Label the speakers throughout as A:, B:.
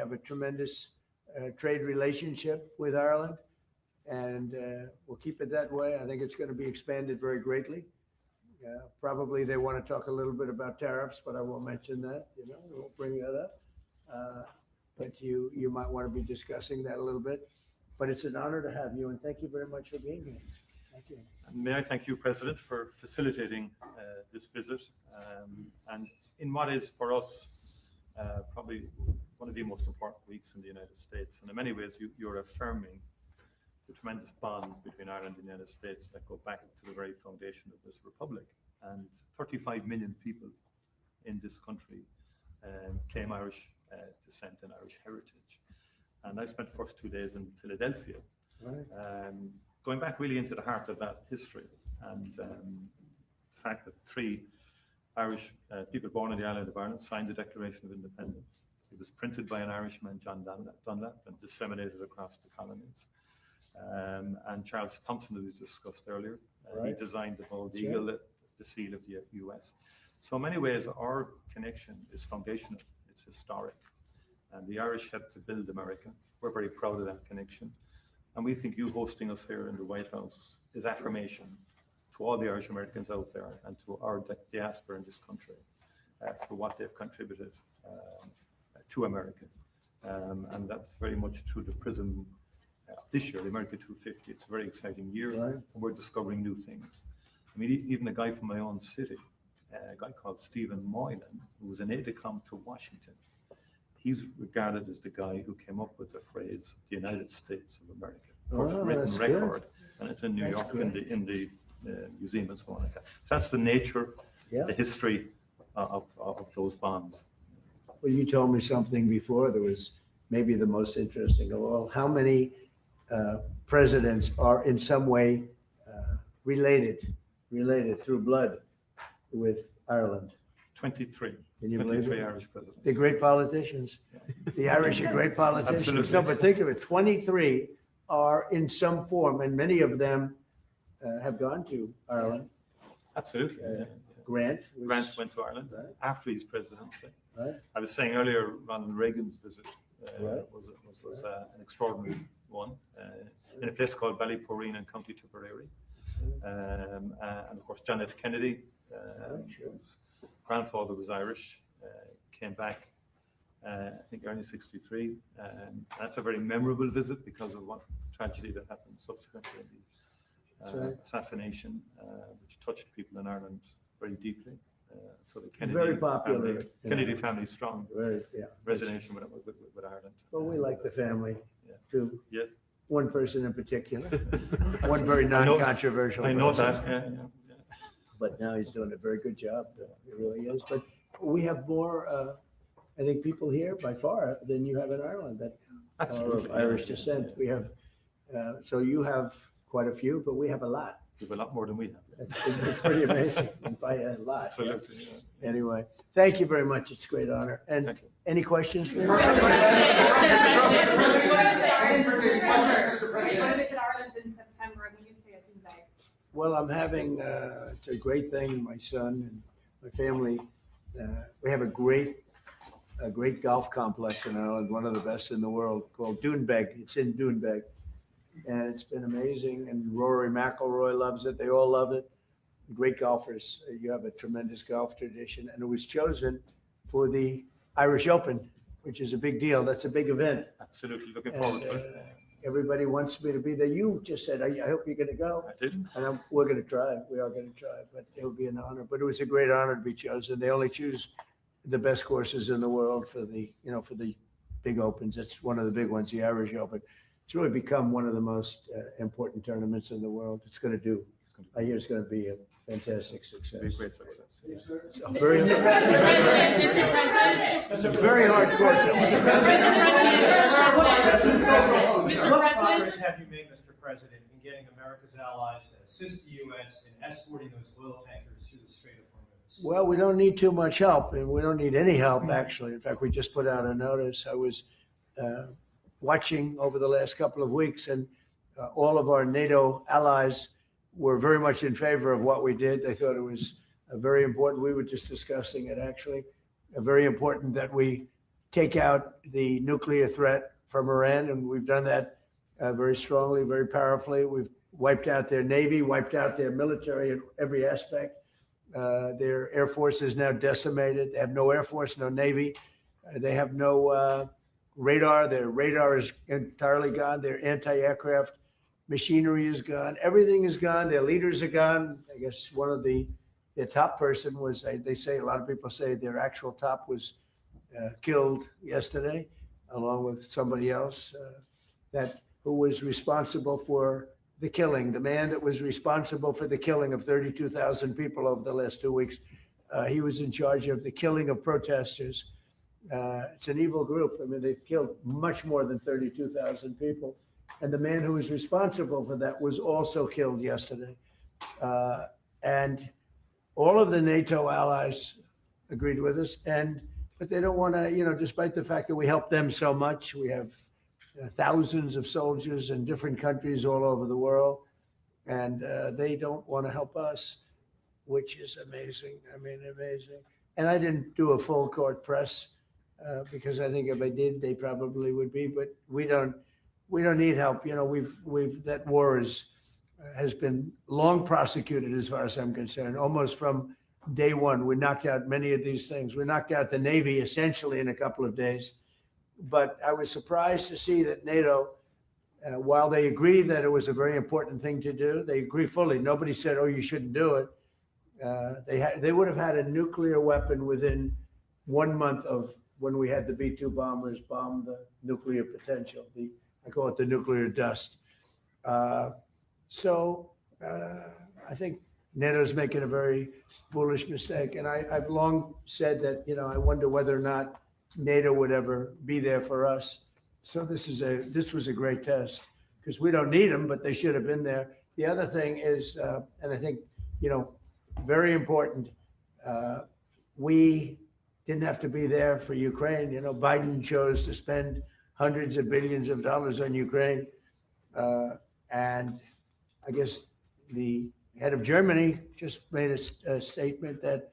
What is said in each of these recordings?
A: have a tremendous trade relationship with Ireland, and we'll keep it that way. I think it's going to be expanded very greatly. Probably they want to talk a little bit about tariffs, but I won't mention that. We won't bring that up. But you might want to be discussing that a little bit. But it's an honor to have you, and thank you very much for being here. Thank you.
B: And may I thank you, President, for facilitating this visit, and in what is for us probably one of the most important weeks in the United States. And in many ways, you're affirming the tremendous bonds between Ireland and the United States that go back to the very foundation of this republic. And 35 million people in this country claim Irish descent and Irish heritage. And I spent the first 2 days in Philadelphia, going back really into the heart of that history, and the fact that 3 Irish people born on the island of Ireland signed the Declaration of Independence. It was printed by an Irishman, John Dunlap, and disseminated across the colonies. And Charles Thompson, who was discussed earlier, he designed the bald eagle, the seal of the U.S. So in many ways, our connection is foundational, it's historic. And the Irish helped to build America. We're very proud of that connection. And we think you hosting us here in the White House is affirmation to all the Irish Americans out there and to our diaspora in this country for what they've contributed to America. And that's very much through the prism this year, the America 250. It's a very exciting year, and we're discovering new things. I mean, even a guy from my own city, a guy called Stephen Moylan, who was an aide-de-camp to Washington, he's regarded as the guy who came up with the phrase, the United States of America. First written record, and it's in New York in the museum and so on like that. So that's the nature, the history of those bonds.
A: Well, you told me something before that was maybe the most interesting of all. How many presidents are in some way related through blood with Ireland?
B: 23.
A: Can you believe it?
B: Irish presidents.
A: They're great politicians. The Irish are great politicians.
B: Absolutely.
A: No, but think of it, 23 are in some form, and many of them have gone to Ireland.
B: Absolutely.
A: Grant
B: went to Ireland after his presidency.
A: Right.
B: I was saying earlier, Ronald Reagan's visit was an extraordinary one in a place called Ballyporeen in County Tipperary. And of course, John F. Kennedy, whose grandfather was Irish, came back, I think, early '63. That's a very memorable visit because of what tragedy that happened subsequently in the assassination, which touched people in Ireland very deeply. So the Kennedy
A: very popular
B: family strong resonation with Ireland.
A: Well, we like the family too.
B: Yeah.
A: One person in particular, one very non-controversial.
B: I know
A: person.
B: that. Yeah.
A: But now he's doing a very good job. He really is. But we have more, I think, people here by far than you have in Ireland that are of Irish descent. We have, so you have quite a few, but we have a lot.
B: You have a lot more than we have.
A: It's pretty amazing by a lot.
B: Absolutely.
A: Yeah. Anyway, thank you very much. It's a great honor. And any questions for me?
C: What if it's Ireland in September and you stay at Dubai?
A: Well, I'm having, it's a great thing. My son and my family, we have a great golf complex in Ireland, one of the best in the world, called Doonbeg. It's in Doonbeg. And it's been amazing. And Rory McIlroy loves it. They all love it. Great golfers. You have a tremendous golf tradition. And it was chosen for the Irish Open, which is a big deal. That's a big event.
B: Absolutely. Looking forward to it.
A: Everybody wants me to be there. You just said, I hope you're going to go.
B: I did.
A: And we're going to try. We are going to try. But it would be an honor. But it was a great honor to be chosen. They only choose the best courses in the world for the, for the big opens. It's one of the big ones, the Irish Open. It's really become one of the most important tournaments in the world. I hear it's going to be a fantastic success.
B: It'll be a great success.
A: Yeah. So Mr. President, it's a very hard course.
D: Mr. President, what progress have you made, Mr. President, in getting America's allies to assist the U.S. in escorting those oil tankers through the Strait of Hormuz?
A: Well, we don't need too much help, and we don't need any help, actually. In fact, we just put out a notice. I was watching over the last couple of weeks, and all of our NATO allies were very much in favor of what we did. They thought it was very important. We were just discussing it, actually. Very important that we take out the nuclear threat from Iran, and we've done that very strongly, very powerfully. We've wiped out their navy, wiped out their military in every aspect. Their air force is now decimated. They have no air force, no navy. They have no radar. Their radar is entirely gone. Their anti-aircraft machinery is gone. Everything is gone. Their leaders are gone. I guess one of their top person was, they say, a lot of people say their actual top was killed yesterday, along with somebody else who was responsible for the killing. The man that was responsible for the killing of 32,000 people over the last 2 weeks, he was in charge of the killing of protesters. It's an evil group. I mean, they've killed much more than 32,000 people. And the man who was responsible for that was also killed yesterday. And all of the NATO allies agreed with us. But they don't want to, despite the fact that we help them so much, we have thousands of soldiers in different countries all over the world, and they don't want to help us, which is amazing. I mean, amazing. And I didn't do a full court press because I think if I did, they probably would be. But we don't need help. That war has been long prosecuted, as far as I'm concerned, almost from day one. We knocked out many of these things. We knocked out the Navy essentially in a couple of days. But I was surprised to see that NATO, while they agreed that it was a very important thing to do, they agree fully. Nobody said, "Oh, you shouldn't do it." They would have had a nuclear weapon within 1 month of when we had the B-2 bombers bomb the nuclear potential. I call it the nuclear dust. So I think NATO's making a very foolish mistake. And I've long said that, I wonder whether or not NATO would ever be there for us. So this was a great test because we don't need them, but they should have been there. The other thing is, and I think, very important, we didn't have to be there for Ukraine. Biden chose to spend hundreds of billions of dollars on Ukraine. And I guess the head of Germany just made a statement that,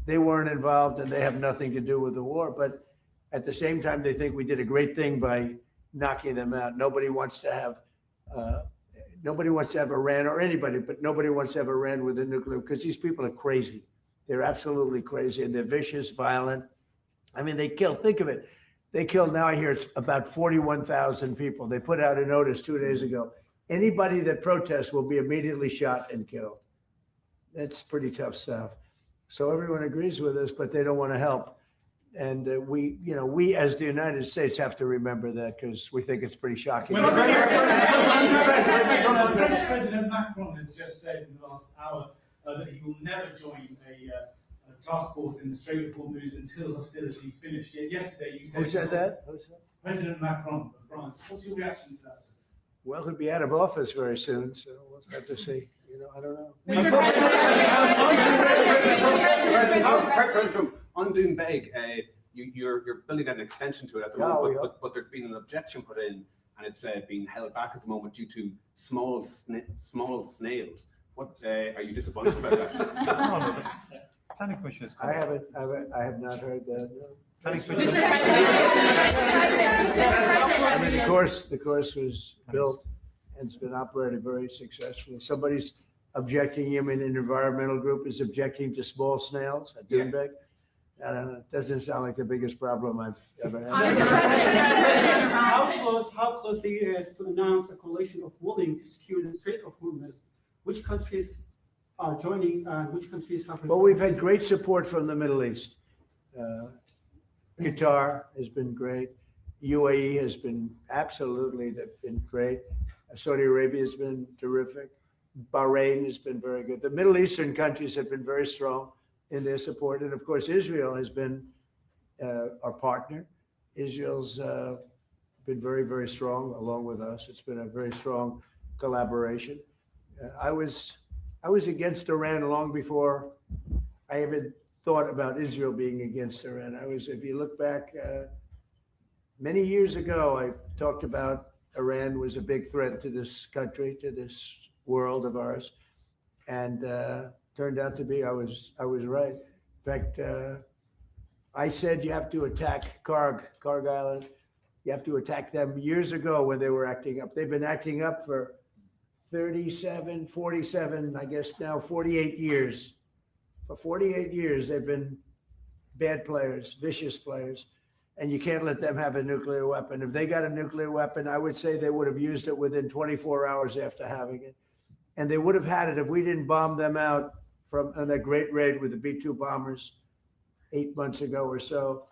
A: they weren't involved and they have nothing to do with the war. But at the same time, they think we did a great thing by knocking them out. Nobody wants to have Iran or anybody, but nobody wants to have Iran with a nuclear, because these people are crazy. They're absolutely crazy, and they're vicious, violent. I mean, they killed, think of it. They killed, now I hear it's about 41,000 people. They put out a notice 2 days ago. Anybody that protests will be immediately shot and killed. That's pretty tough stuff. So everyone agrees with us, but they don't want to help. And we as the United States have to remember that, because we think it's pretty shocking.
E: President Macron has just said in the last hour that he will never join a task force in the Strait of Hormuz until hostilities finish. Yet yesterday you said...
A: Who said that?
E: President Macron of France. What's your reaction to that, sir?
A: Well, he'll be out of office very soon, so we'll have to see. I don't know.
F: President Trump, on Doonbeg, you're building an extension to it at the moment, but there's been an objection put in, and it's being held back at the moment due to small snails. What are you disappointed about that?
B: Planning Commission is.
A: I have not heard that. No.
B: Planning Commission.
A: I mean, the course was built and it's been operated very successfully. Somebody's objecting, an environmental group is objecting to small snails at Doonbeg. I don't know. It doesn't sound like the biggest problem I've ever had.
G: How close the U.S. to announce a coalition of willing to secure the Strait of Hormuz? Which countries are joining and which countries have...
A: Well, we've had great support from the Middle East. Qatar has been great. UAE has been they've been great. Saudi Arabia has been terrific. Bahrain has been very good. The Middle Eastern countries have been very strong in their support. And of course, Israel has been our partner. Israel's been very, very strong along with us. It's been a very strong collaboration. I was against Iran long before I even thought about Israel being against Iran. If you look back many years ago, I talked about Iran was a big threat to this country, to this world of ours, and turned out to be I was right. In fact, I said you have to attack Karg Island. You have to attack them years ago when they were acting up. They've been acting up for 37, 47, I guess now 48 years. For 48 years, they've been bad players, vicious players, and you can't let them have a nuclear weapon. If they got a nuclear weapon, I would say they would have used it within 24 hours after having it. And they would have had it if we didn't bomb them out from on that great raid with the B-2 bombers 8 months ago or so.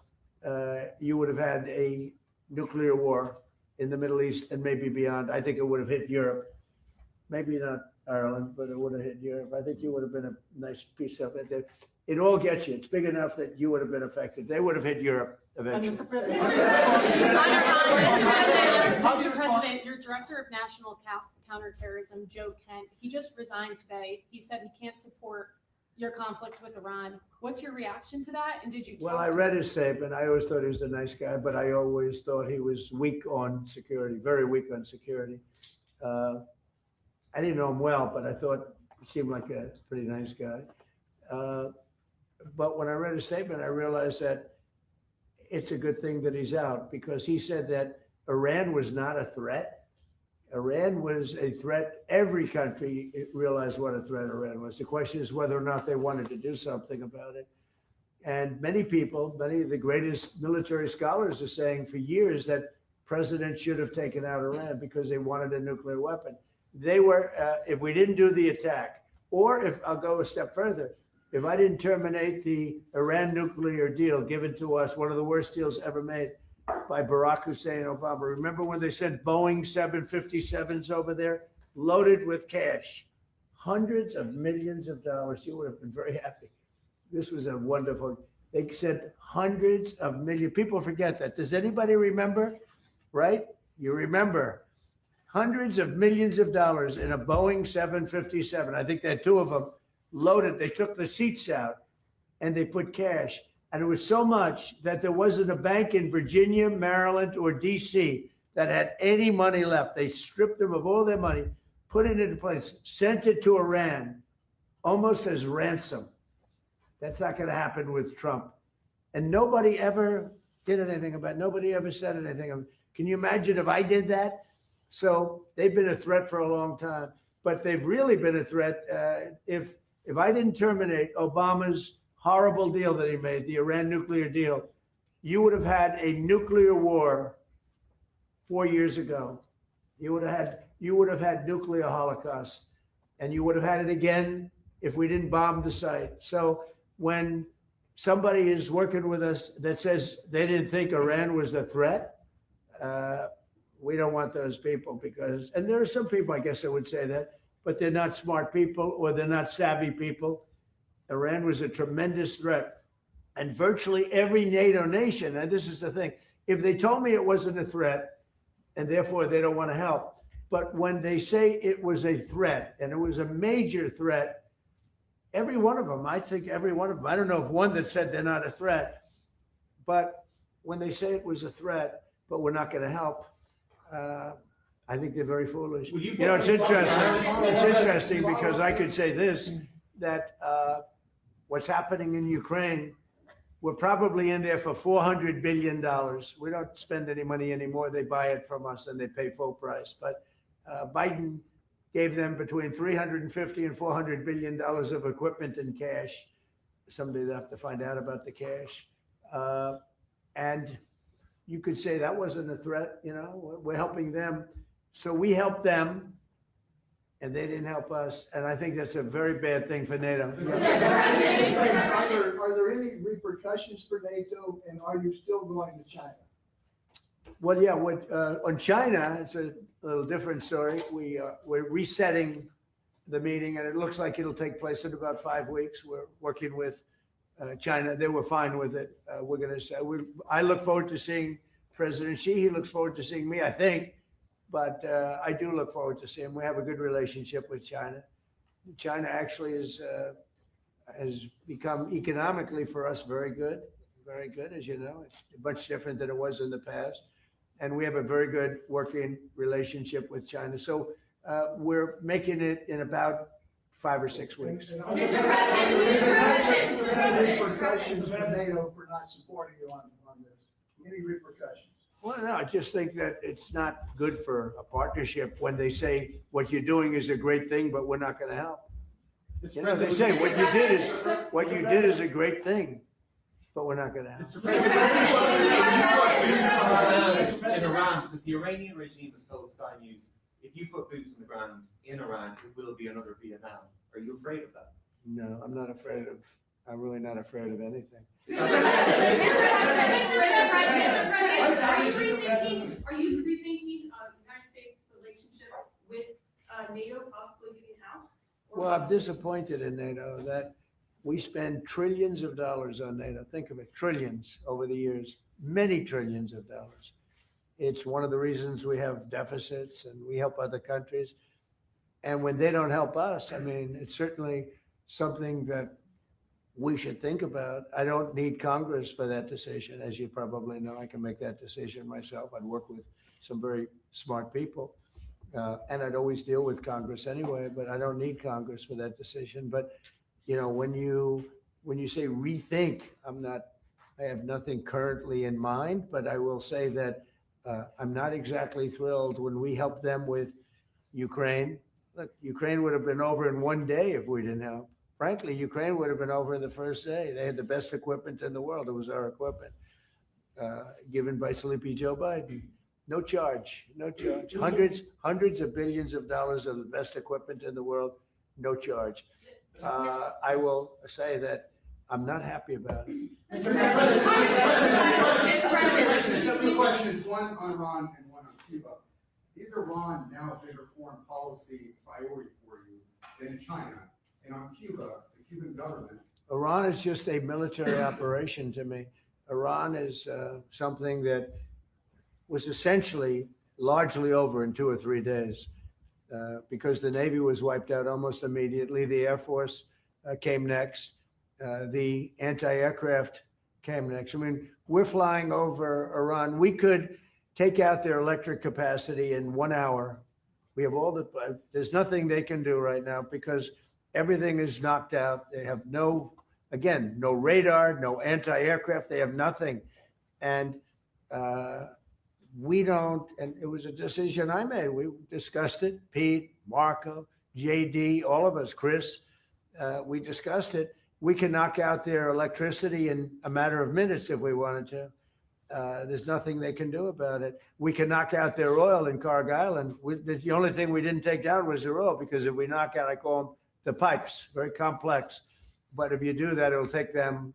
A: You would have had a nuclear war in the Middle East and maybe beyond. I think it would have hit Europe. Maybe not Ireland, but it would have hit Europe. I think you would have been a nice piece of it. It all gets you. It's big enough that you would have been affected. They would have hit Europe eventually.
G: Mr. President.
C: Mr. President, your director of national counterterrorism, Joe Kent, he just resigned today. He said he can't support your conflict with Iran. What's your reaction to that? And did you talk
A: Well, I read his statement. I always thought he was a nice guy, but I always thought he was weak on security, very weak on security. I didn't know him well, but I thought he seemed like a pretty nice guy. But when I read his statement, I realized that it's a good thing that he's out, because he said that Iran was not a threat. Iran was a threat. Every country realized what a threat Iran was. The question is whether or not they wanted to do something about it. And many people, many of the greatest military scholars are saying for years that presidents should have taken out Iran because they wanted a nuclear weapon. They were, if we didn't do the attack, or if I'll go a step further, if I didn't terminate the Iran nuclear deal given to us, one of the worst deals ever made by Barack Hussein Obama. Remember when they sent Boeing 757s over there loaded with cash, hundreds of millions of dollars? You would have been very happy. This was a wonderful, they sent hundreds of millions. People forget that. Does anybody remember? Right? You remember hundreds of millions of dollars in a Boeing 757. I think they had two of them loaded. They took the seats out and they put cash. And it was so much that there wasn't a bank in Virginia, Maryland, or DC that had any money left. They stripped them of all their money, put it into place, sent it to Iran almost as ransom. That's not going to happen with Trump. And nobody ever did anything about it. Nobody ever said anything. Can you imagine if I did that? So they've been a threat for a long time, but they've really been a threat. If I didn't terminate Obama's horrible deal that he made, the Iran nuclear deal, you would have had a nuclear war 4 years ago. You would have had nuclear holocaust, and you would have had it again if we didn't bomb the site. So when somebody is working with us that says they didn't think Iran was a threat, we don't want those people, because, and there are some people, I guess I would say that, but they're not smart people or they're not savvy people. Iran was a tremendous threat. And virtually every NATO nation, and this is the thing, if they told me it wasn't a threat and therefore they don't want to help, but when they say it was a threat and it was a major threat, every one of them, I think every one of them, I don't know if one that said they're not a threat, but when they say it was a threat, but we're not going to help, I think they're very foolish. You know, it's interesting. It's interesting because I could say this, that what's happening in Ukraine, we're probably in there for $400 billion. We don't spend any money anymore. They buy it from us and they pay full price. But Biden gave them between $350 and $400 billion of equipment and cash. Someday they'll have to find out about the cash. And you could say that wasn't a threat. You know, we're helping them. So we helped them and they didn't help us. And I think that's a very bad thing for NATO.
H: Are there any repercussions for NATO, and are you still going to China?
A: Well, yeah, on China, it's a little different story. We're resetting the meeting, and it looks like it'll take place in about 5 weeks. We're working with China. They were fine with it. We're going to say, I look forward to seeing President Xi. He looks forward to seeing me, I think. But I do look forward to seeing him. We have a good relationship with China. China actually has become economically for us very good, as you know. It's much different than it was in the past. And we have a very good working relationship with China. So we're making it in about 5 or 6 weeks.
H: And
C: Mr. President,
H: Mr. President, repercussions for NATO for not supporting you on this? Any repercussions?
A: Well, no, I just think that it's not good for a partnership when they say what you're doing is a great thing, but we're not going to help. You know, they say what you did is a great thing, but we're not going to help.
F: Mr. President, in Iran, because the Iranian regime has told Sky News, if you put boots on the ground in Iran, it will be another Vietnam. Are you afraid of that?
A: No, I'm not afraid of. I'm really not afraid of anything.
C: Mr. President, are you rethinking United States' relationship with NATO possibly getting housed?
A: Well, I'm disappointed in NATO that we spend trillions of dollars on NATO. Think of it, trillions over the years, many trillions of dollars. It's one of the reasons we have deficits and we help other countries. And when they don't help us, I mean, it's certainly something that we should think about. I don't need Congress for that decision. As you probably know, I can make that decision myself. I'd work with some very smart people. And I'd always deal with Congress anyway, but I don't need Congress for that decision. But, you know, when you say rethink, I have nothing currently in mind, but I will say that I'm not exactly thrilled when we help them with Ukraine. Look, Ukraine would have been over in one day if we didn't help. Frankly, Ukraine would have been over the first day. They had the best equipment in the world. It was our equipment given by Sleepy Joe Biden. No charge, no charge. Hundreds of billions of dollars of the best equipment in the world, no charge. I will say that I'm not happy about it.
H: Mr. President, two questions, one on Iran and one on Cuba. Is Iran now a bigger foreign policy priority for you than China? And on Cuba, the Cuban government.
A: Iran is just a military operation to me. Iran is something that was essentially largely over in 2 or 3 days because the Navy was wiped out almost immediately. The Air Force came next. The anti-aircraft came next. I mean, we're flying over Iran. We could take out their electric capacity in 1 hour. We have there's nothing they can do right now because everything is knocked out. They have no radar, no anti-aircraft. They have nothing. And we don't, and it was a decision I made. We discussed it, Pete, Marco, JD, all of us, Chris, we discussed it. We can knock out their electricity in a matter of minutes if we wanted to. There's nothing they can do about it. We can knock out their oil in Carg Island. The only thing we didn't take down was their oil because if we knock out, I call them the pipes, very complex. But if you do that, it'll take them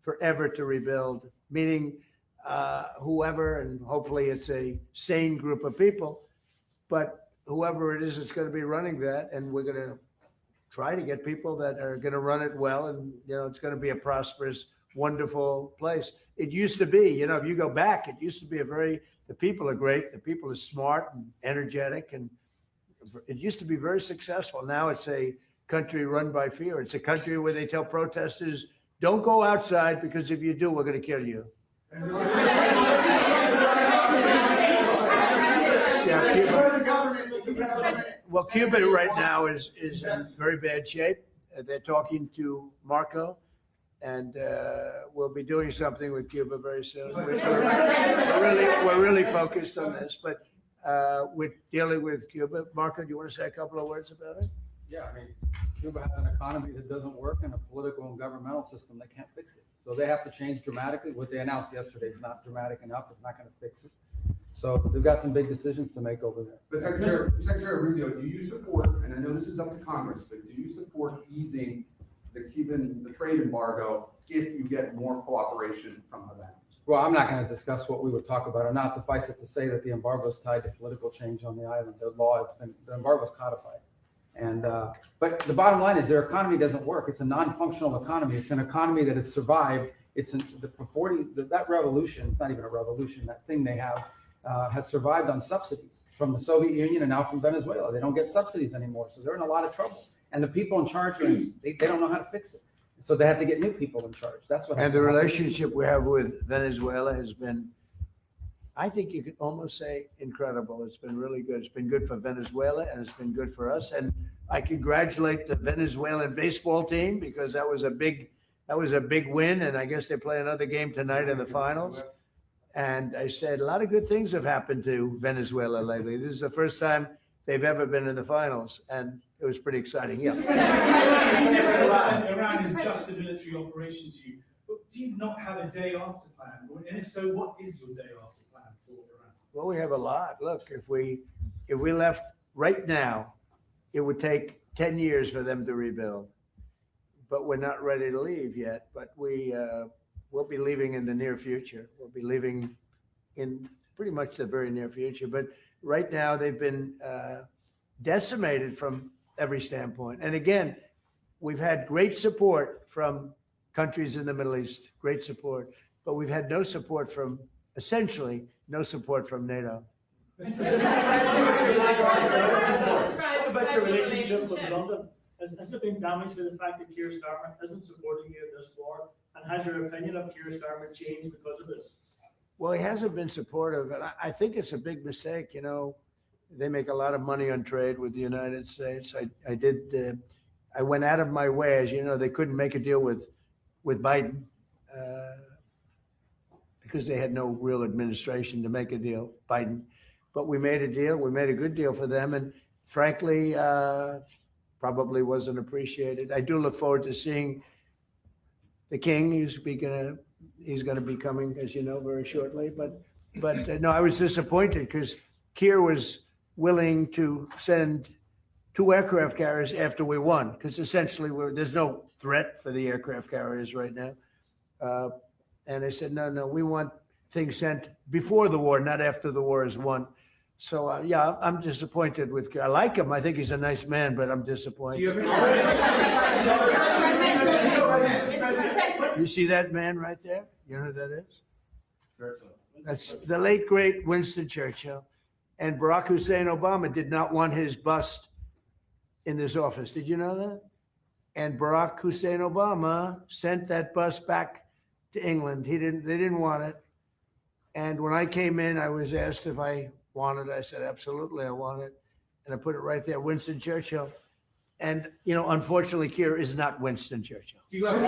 A: forever to rebuild, meaning whoever, and hopefully it's a sane group of people, but whoever it is, it's going to be running that. And we're going to try to get people that are going to run it well. And, you know, it's going to be a prosperous, wonderful place. It used to be, you know, if you go back, it used to be the people are great. The people are smart and energetic. And it used to be very successful. Now it's a country run by fear. It's a country where they tell protesters, don't go outside because if you do, we're going to kill you. Yeah, Cuba. Well, Cuba right now is in very bad shape. They're talking to Marco, and we'll be doing something with Cuba very soon. We're really focused on this, but we're dealing with Cuba. Marco, do you want to say a couple of words about it?
I: Yeah, I mean, Cuba has an economy that doesn't work and a political and governmental system that can't fix it. So they have to change dramatically. What they announced yesterday is not dramatic enough. It's not going to fix it. So they've got some big decisions to make over there.
F: But Secretary Rubio, do you support, and I know this is up to Congress, but do you support easing the trade embargo if you get more cooperation from Iran?
I: Well, I'm not going to discuss what we would talk about or not. Suffice it to say that the embargo is tied to political change on the island. The embargo is codified. And but the bottom line is their economy doesn't work. It's a non-functional economy. It's an economy that has survived. That revolution, it's not even a revolution, that thing they have has survived on subsidies from the Soviet Union and now from Venezuela. They don't get subsidies anymore. So they're in a lot of trouble. And the people in charge, they don't know how to fix it. So they have to get new people in charge. That's what.
A: And the relationship we have with Venezuela has been I think you could almost say incredible. It's been really good. It's been good for Venezuela and it's been good for us. And I congratulate the Venezuelan baseball team because that was a big win. And I guess they play another game tonight in the finals. And I said a lot of good things have happened to Venezuela lately. This is the first time they've ever been in the finals, and it was pretty exciting. Yeah.
E: Iran is just a military operation to you. But do you not have a day after plan? And if so, what is your day after plan for Iran?
A: Well, we have a lot. Look, if we left right now, it would take 10 years for them to rebuild. But we're not ready to leave yet. But we'll be leaving in the near future. We'll be leaving in pretty much the very near future. But right now, they've been decimated from every standpoint. And again, we've had great support from countries in the Middle East, great support. But we've had no support from, essentially, no support from NATO.
J: What about your relationship with London? Has it been damaged by the fact that Keir Starmer isn't supporting you in this war? And has your opinion of Keir Starmer changed because of this?
A: Well, he hasn't been supportive, and I think it's a big mistake. You know, they make a lot of money on trade with the United States. I went out of my way, as you know, they couldn't make a deal with Biden because they had no real administration to make a deal, Biden. But we made a deal. We made a good deal for them, and frankly, probably wasn't appreciated. I do look forward to seeing the king. He's going to be coming, as you know, very shortly. But no, I was disappointed because Keir was willing to send 2 aircraft carriers after we won, because essentially there's no threat for the aircraft carriers right now. And I said, no, we want things sent before the war, not after the war is won. So yeah, I'm disappointed with Keir. I like him. I think he's a nice man, but I'm disappointed. You see that man right there? You know who that is? That's the late, great Winston Churchill. And Barack Hussein Obama did not want his bust in this office. Did you know that? And Barack Hussein Obama sent that bust back to England. They didn't want it. And when I came in, I was asked if I wanted it. I said, absolutely, I want it. And I put it right there, Winston Churchill. And, you know, unfortunately, Keir is not Winston Churchill.
E: Do you have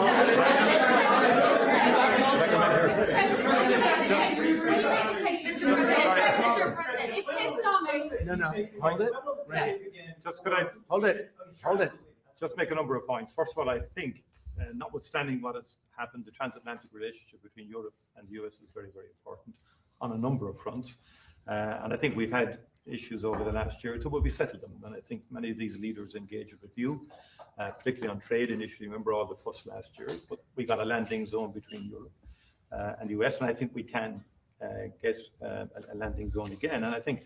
A: No, hold it.
B: Just could I
A: Hold it.
B: just make a number of points? First of all, I think, notwithstanding what has happened, the transatlantic relationship between Europe and the US is very, very important on a number of fronts. And I think we've had issues over the last year or two, but we settled them. And I think many of these leaders engaged with you, particularly on trade initially. Remember all the fuss last year, but we got a landing zone between Europe and the US, and I think we can get a landing zone again. And I think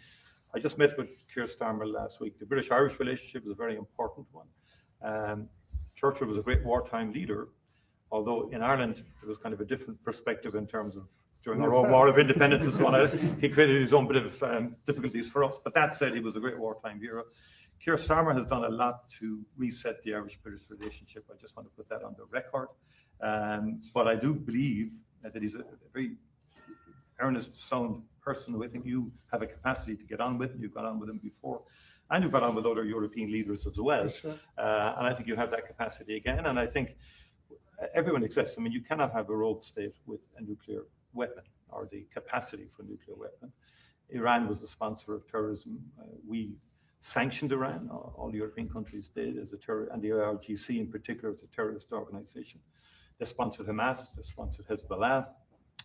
B: I just met with Keir Starmer last week. The British-Irish relationship is a very important one. Churchill was a great wartime leader, although in Ireland it was kind of a different perspective in terms of during our own war of independence and so on. He created his own bit of difficulties for us. But that said, he was a great wartime hero. Keir Starmer has done a lot to reset the Irish-British relationship. I just want to put that on the record. But I do believe that he's a very earnest, sound person who I think you have a capacity to get on with. You've got on with him before. And you've got on with other European leaders as well. Sure. And I think you have that capacity again. And I think everyone exists. I mean, you cannot have a rogue state with a nuclear weapon or the capacity for a nuclear weapon. Iran was the sponsor of terrorism. We sanctioned Iran, all European countries did, as a terror, and the IRGC in particular as a terrorist organization. They sponsored Hamas, they sponsored Hezbollah,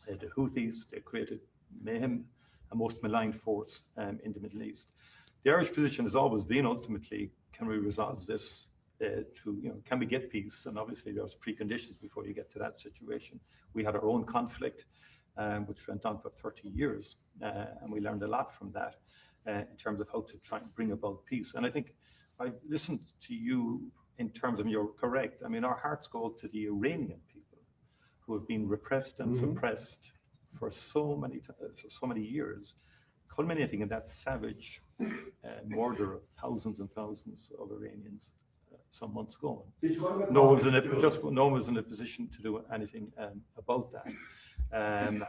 B: the Houthis, they created mayhem, a most maligned force in the Middle East. The Irish position has always been ultimately, can we resolve this can we get peace? And obviously there's preconditions before you get to that situation. We had our own conflict, which went on for 30 years, and we learned a lot from that in terms of how to try and bring about peace. And I think I've listened to you in terms of, you're correct. I mean, our hearts go to the Iranian people who have been repressed and suppressed for so many years, culminating in that savage murder of thousands and thousands of Iranians some months ago. No one was in a position to do anything about that. And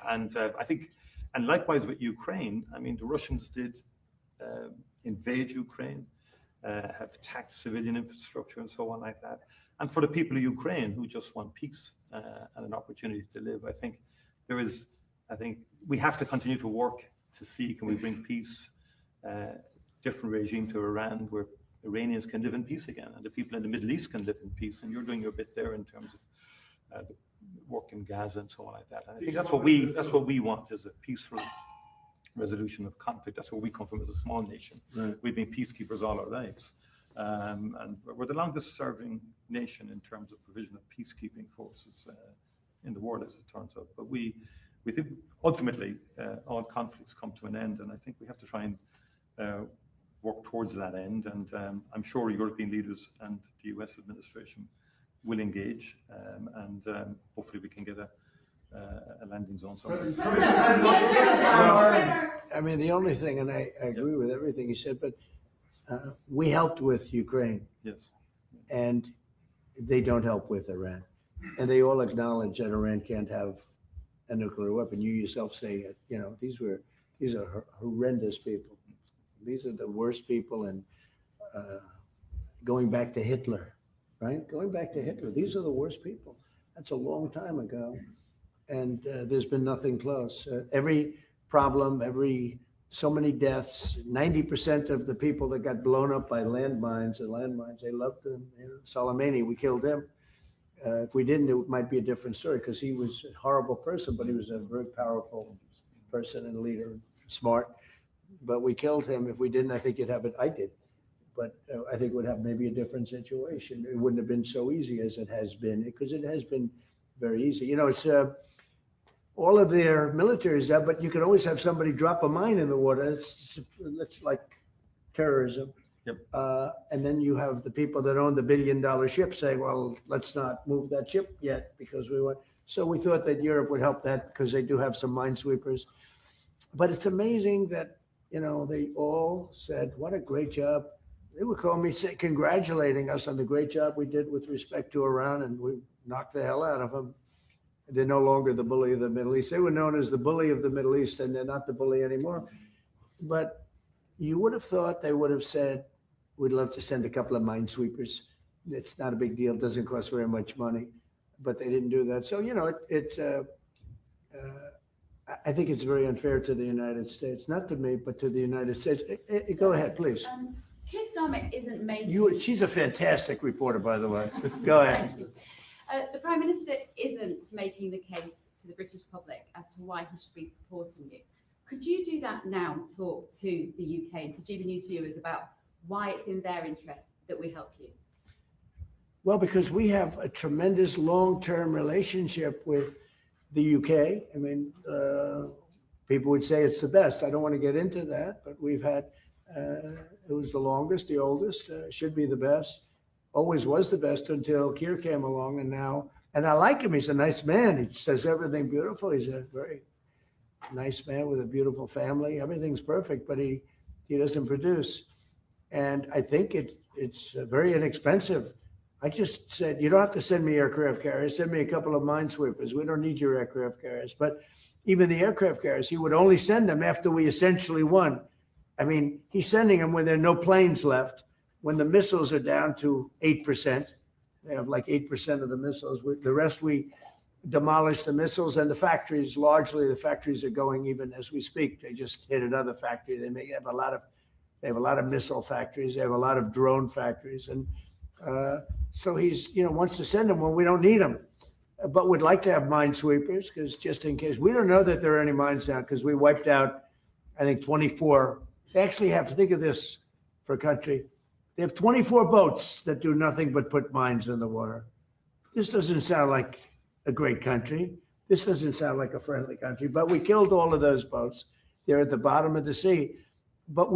B: I think And likewise with Ukraine, I mean, the Russians did invade Ukraine, have attacked civilian infrastructure and so on like that. And for the people of Ukraine who just want peace and an opportunity to live, I think we have to continue to work to see, can we bring peace, different regime to Iran, where Iranians can live in peace again, and the people in the Middle East can live in peace. And you're doing your bit there in terms of the work in Gaza and so on like that. And I think that's what we want, is a peaceful resolution of conflict. That's where we come from as a small nation.
A: Right.
B: We've been peacekeepers all our lives. And we're the longest serving nation in terms of provision of peacekeeping forces in the world, as it turns out. But we think ultimately all conflicts come to an end, and I think we have to try and work towards that end. And I'm sure European leaders and the U.S. administration will engage, and hopefully we can get a landing zone somewhere.
A: I mean, the only thing, and I agree with everything you said, but we helped with Ukraine,
B: Yes.
A: and they don't help with Iran. And they all acknowledge that Iran can't have a nuclear weapon. You yourself say, these are horrendous people. These are the worst people, and going back to Hitler, right? Going back to Hitler, these are the worst people. That's a long time ago, and there's been nothing close. Every problem, so many deaths, 90% of the people that got blown up by landmines, they loved them. Soleimani, we killed him. If we didn't, it might be a different story, because he was a horrible person, but he was a very powerful person and leader, smart. But we killed him. If we didn't, I think you'd have it. I did. But I think we'd have maybe a different situation. It wouldn't have been so easy as it has been, because it has been very easy. It's all of their military is there, but you can always have somebody drop a mine in the water. It's like terrorism.
B: Yep.
A: And then you have the people that own the billion-dollar ship saying, well, let's not move that ship yet because we want. So we thought that Europe would help that, because they do have some minesweepers. But it's amazing that, they all said, what a great job. They would call me congratulating us on the great job we did with respect to Iran, and we knocked the hell out of them. They're no longer the bully of the Middle East. They were known as the bully of the Middle East, and they're not the bully anymore. But you would have thought they would have said, we'd love to send a couple of minesweepers. It's not a big deal. It doesn't cost very much money. But they didn't do that. So, I think it's very unfair to the United States, not to me, but to the United States. Go ahead, please.
K: Keir Starmer isn't making.
A: She's a fantastic reporter, by the way. Go ahead.
K: Thank you. The Prime Minister isn't making the case to the British public as to why he should be supporting you. Could you do that now and talk to the UK and to GB News viewers about why it's in their interest that we help you?
A: Well, because we have a tremendous long-term relationship with the UK. I mean, people would say it's the best. I don't want to get into that, but we've had, it was the longest, the oldest, should be the best. Always was the best until Keir came along, and I like him. He's a nice man. He says everything beautiful. He's a very nice man with a beautiful family. Everything's perfect, but he doesn't produce. And I think it's very inexpensive. I just said, you don't have to send me aircraft carriers. Send me a couple of minesweepers. We don't need your aircraft carriers. But even the aircraft carriers, he would only send them after we essentially won. I mean, he's sending them when there are no planes left, when the missiles are down to 8%. They have like 8% of the missiles. The rest, we demolish the missiles, and the factories, largely the factories are going even as we speak. They just hit another factory. They have a lot of missile factories. They have a lot of drone factories. And so he's, wants to send them when we don't need them. But we'd like to have minesweepers, because just in case. We don't know that there are any mines now, because we wiped out, I think, 24. They actually have to think of this for a country. They have 24 boats that do nothing but put mines in the water. This doesn't sound like a great country. This doesn't sound like a friendly country, but we killed all of those boats. They're at the bottom of the sea.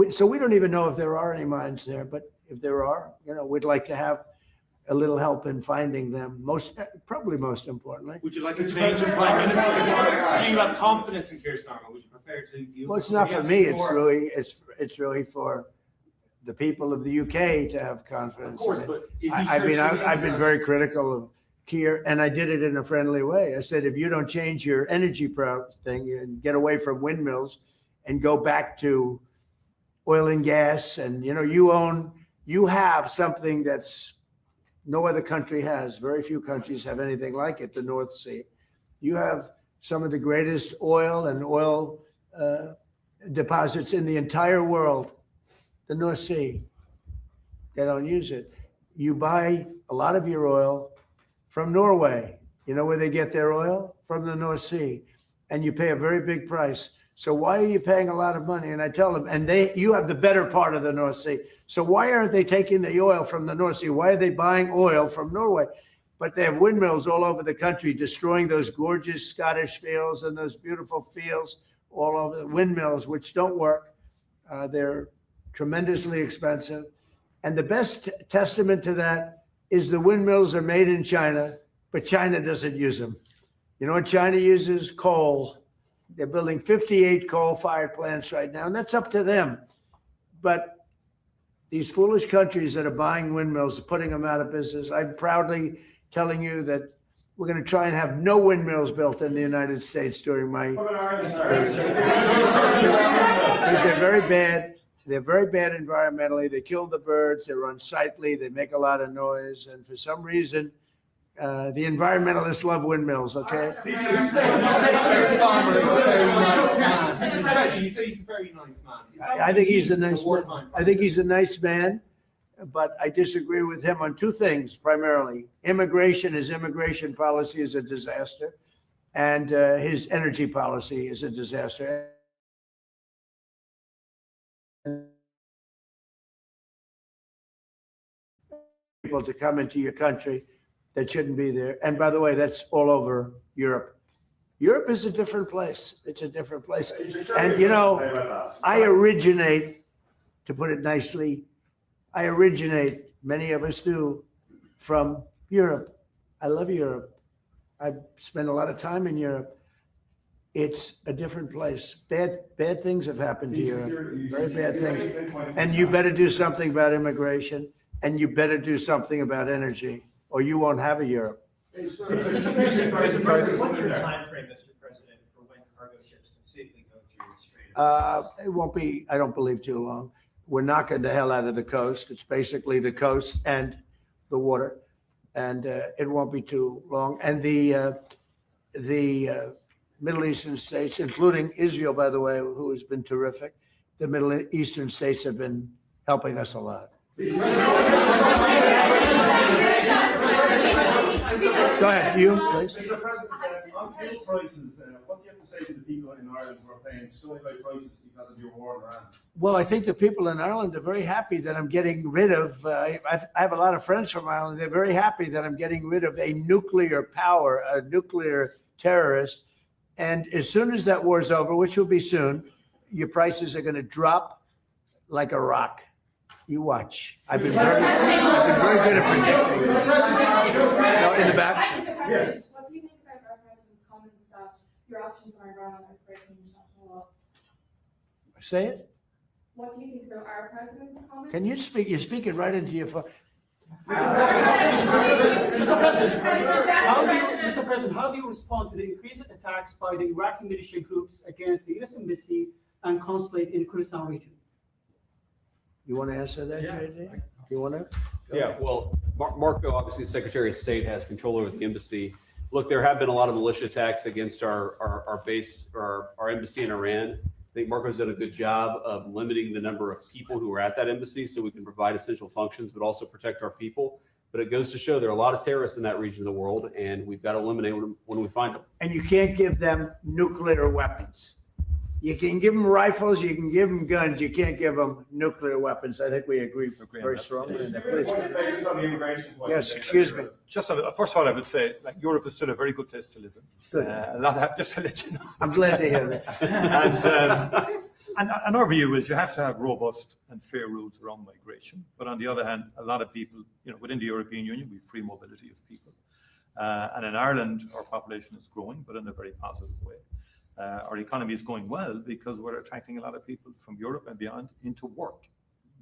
A: So we don't even know if there are any mines there, but if there are, we'd like to have a little help in finding them. Probably most importantly.
F: Would you like a change in Prime Minister? Do you have confidence in Keir Starmer? Would you prefer to deal?
A: Well, it's not for me. It's really for the people of the UK to have confidence.
F: Of course, but
A: I've been very critical Keir, and I did it in a friendly way. I said, if you don't change your energy thing and get away from windmills and go back to oil and gas, and you have something that's no other country has. Very few countries have anything like it, the North Sea. You have some of the greatest oil and oil deposits in the entire world, the North Sea. They don't use it. You buy a lot of your oil from Norway. You know where they get their oil? From the North Sea. And you pay a very big price. So why are you paying a lot of money? And I tell them, and you have the better part of the North Sea. So why aren't they taking the oil from the North Sea? Why are they buying oil from Norway? But they have windmills all over the country, destroying those gorgeous Scottish fields and those beautiful fields all over the windmills, which don't work. They're tremendously expensive. And the best testament to that is the windmills are made in China, but China doesn't use them. You know what China uses? Coal. They're building 58 coal-fired plants right now, and that's up to them. But these foolish countries that are buying windmills, putting them out of business, I'm proudly telling you that we're going to try and have no windmills built in the United States during my... Because they're very bad. They're very bad environmentally. They kill the birds. They're unsightly. They make a lot of noise. And for some reason, the environmentalists love windmills, okay?
F: You say he's a very nice man.
A: I think he's a nice man. I think he's a nice man, but I disagree with him on two things primarily. His immigration policy is a disaster, and his energy policy is a disaster. People to come into your country that shouldn't be there. And by the way, that's all over Europe. Europe is a different place. It's a different place. And I originate, to put it nicely, many of us do, from Europe. I love Europe. I've spent a lot of time in Europe. It's a different place. Bad things have happened to Europe. Very bad things. And you better do something about immigration, and you better do something about energy, or you won't have a Europe.
D: What's your time frame, Mr. President, for when cargo ships can safely go through the Strait?
A: It won't be, I don't believe, too long. We're knocking the hell out of the coast. It's basically the coast and the water, and it won't be too long. And the Middle Eastern states, including Israel, by the way, who has been terrific, the Middle Eastern states have been helping us a lot. Go ahead, you, please.
L: Mr. President, on fuel prices, what do you have to say to the people in Ireland who are paying sky high prices because of your war in Iran?
A: Well, I think the people in Ireland are very happy that I'm getting rid of, I have a lot of friends from Ireland. They're very happy that I'm getting rid of a nuclear terrorist. And as soon as that war's over, which will be soon, your prices are going to drop like a rock. You watch. I've been very good at predicting. No, in the back.
M: What do you think about our president's comments that your actions on Iran are breaking international law?
A: Say it.
M: What do you think about our president's comments?
A: Can you speak? You're speaking right into your phone.
G: Mr. President, how do you respond to the increased attacks by the Iraqi militia groups against the U.S. Embassy and consulate in Kurdistan region?
A: You want to answer that, JJ? You want to?
N: Yeah, well, Marco, obviously Secretary of State, has control over the embassy. Look, there have been a lot of militia attacks against our base, or our embassy in Iran. I think Marco's done a good job of limiting the number of people who are at that embassy so we can provide essential functions, but also protect our people. But it goes to show there are a lot of terrorists in that region of the world, and we've got to eliminate them when we find them.
A: And you can't give them nuclear weapons. You can give them rifles, you can give them guns, you can't give them nuclear weapons. I think we agree very strongly on that. Yes, excuse me.
B: Just first of all, I would say, like, Europe is still a very good place to live in.
A: Good.
B: Just to let you know.
A: I'm glad to hear that.
B: And our view is you have to have robust and fair rules around migration. But on the other hand, a lot of people, within the European Union, we have free mobility of people. And in Ireland, our population is growing, but in a very positive way. Our economy is going well because we're attracting a lot of people from Europe and beyond into work.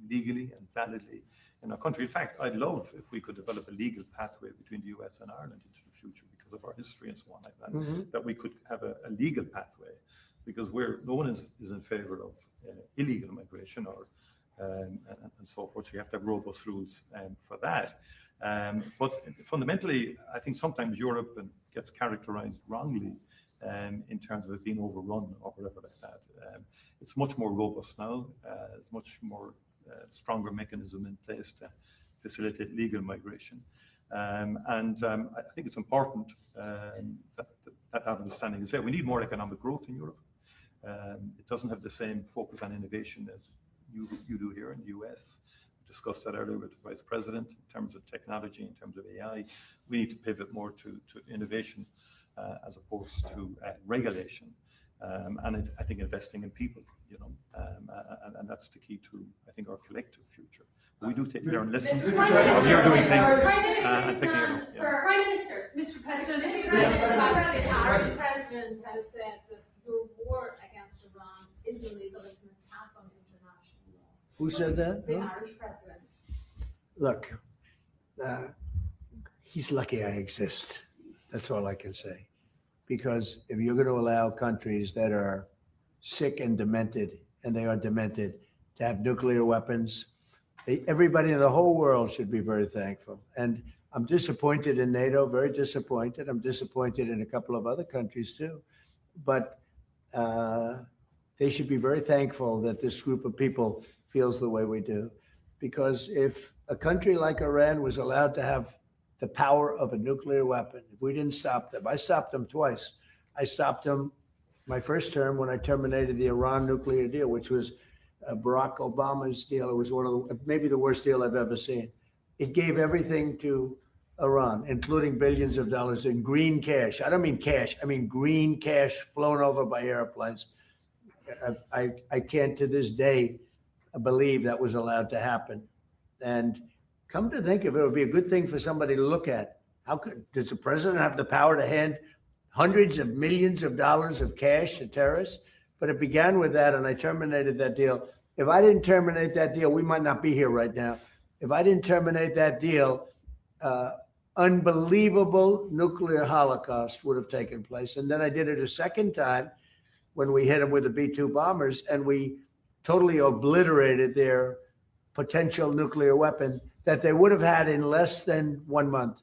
B: legally and validly in our country. In fact, I'd love if we could develop a legal pathway between the US and Ireland into the future because of our history and so on like that, that we could have a legal pathway, because no one is in favor of illegal migration or and so forth. So you have to have robust rules for that. But fundamentally, I think sometimes Europe gets characterized wrongly in terms of it being overrun or whatever like that. It's much more robust now. It's much more stronger mechanism in place to facilitate legal migration. I think it's important that understanding is there. We need more economic growth in Europe. It doesn't have the same focus on innovation as you do here in the US. We discussed that earlier with the Vice President in terms of technology, in terms of AI. We need to pivot more to innovation as opposed to regulation. I think investing in people, and that's the key to, I think, our collective future. We do take care and listen. You're doing things and picking it up.
C: Prime Minister, Mr. President, the Irish President has said that your war against Iran is illegal. It's an attack on international law.
A: Who said that?
C: The Irish President.
A: Look, he's lucky I exist. That's all I can say. Because if you're going to allow countries that are sick and demented, and they are demented, to have nuclear weapons, everybody in the whole world should be very thankful. And I'm disappointed in NATO, very disappointed. I'm disappointed in a couple of other countries too. But they should be very thankful that this group of people feels the way we do. Because if a country like Iran was allowed to have the power of a nuclear weapon, if we didn't stop them, I stopped them twice. I stopped them my first term when I terminated the Iran nuclear deal, which was Barack Obama's deal. It was one of maybe the worst deal I've ever seen. It gave everything to Iran, including billions of dollars in green cash. I don't mean cash, I mean green cash flown over by airplanes. I can't to this day believe that was allowed to happen. And come to think of it, it would be a good thing for somebody to look at. Does the president have the power to hand hundreds of millions of dollars of cash to terrorists? But it began with that, and I terminated that deal. If I didn't terminate that deal, we might not be here right now. If I didn't terminate that deal, unbelievable nuclear holocaust would have taken place. And then I did it a second time when we hit them with the B-2 bombers, and we totally obliterated their potential nuclear weapon that they would have had in less than 1 month.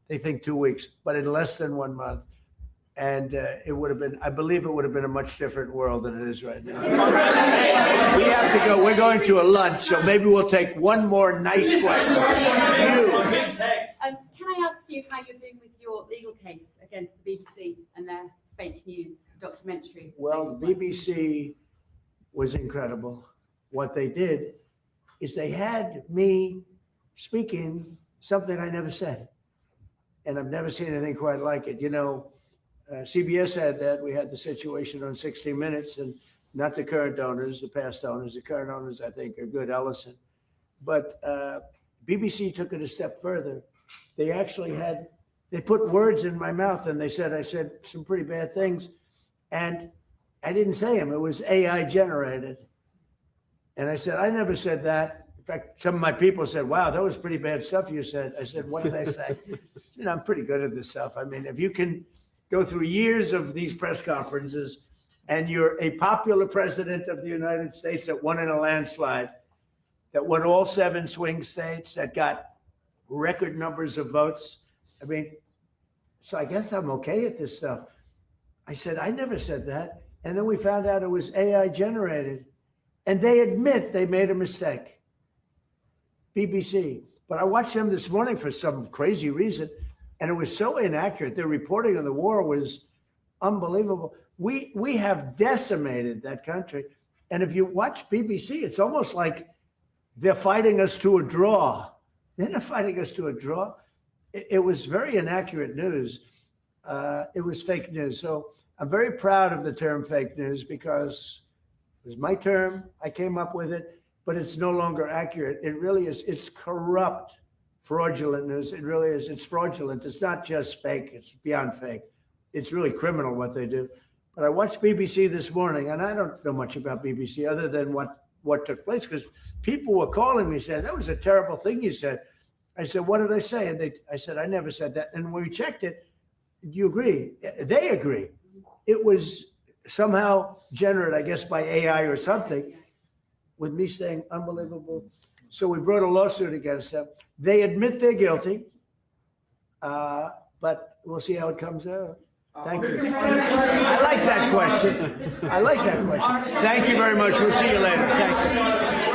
A: They think 2 weeks, but in less than 1 month. And it would have been, I believe it would have been a much different world than it is right now. We have to go, we're going to a lunch, so maybe we'll take one more nice question.
K: Can I ask you how you're doing with your legal case against the BBC and their fake news documentary?
A: Well, the BBC was incredible. What they did is they had me speaking something I never said. And I've never seen anything quite like it. CBS had that. We had the situation on 60 Minutes, and not the current owners, the past owners. The current owners, I think, are good, Ellison. But BBC took it a step further. They actually they put words in my mouth, and I said some pretty bad things. And I didn't say them. It was AI generated. And I said, I never said that. In fact, some of my people said, wow, that was pretty bad stuff you said. I said, what did I say? I'm pretty good at this stuff. I mean, if you can go through years of these press conferences and you're a popular president of the United States that won in a landslide, that won all 7 swing states, that got record numbers of votes. I mean, so I guess I'm okay at this stuff. I said, I never said that. And then we found out it was AI generated. And they admit they made a mistake. BBC. But I watched them this morning for some crazy reason, and it was so inaccurate. Their reporting on the war was unbelievable. We have decimated that country. And if you watch BBC, it's almost like they're fighting us to a draw. They're not fighting us to a draw. It was very inaccurate news. It was fake news. So I'm very proud of the term fake news because it was my term. I came up with it, but it's no longer accurate. It really is. It's corrupt, fraudulent news. It really is. It's fraudulent. It's not just fake. It's beyond fake. It's really criminal what they do. But I watched BBC this morning, and I don't know much about BBC other than what what took place, because people were calling me saying, that was a terrible thing you said. I said, what did I say? And I said, I never said that. And when we checked it, do you agree? They agree. It was somehow generated, I guess, by AI or something, with me saying unbelievable. So we brought a lawsuit against them. They admit they're guilty, but we'll see how it comes out. Thank you. I like that question. I like that question. Thank you very much. We'll see you later. Thank you.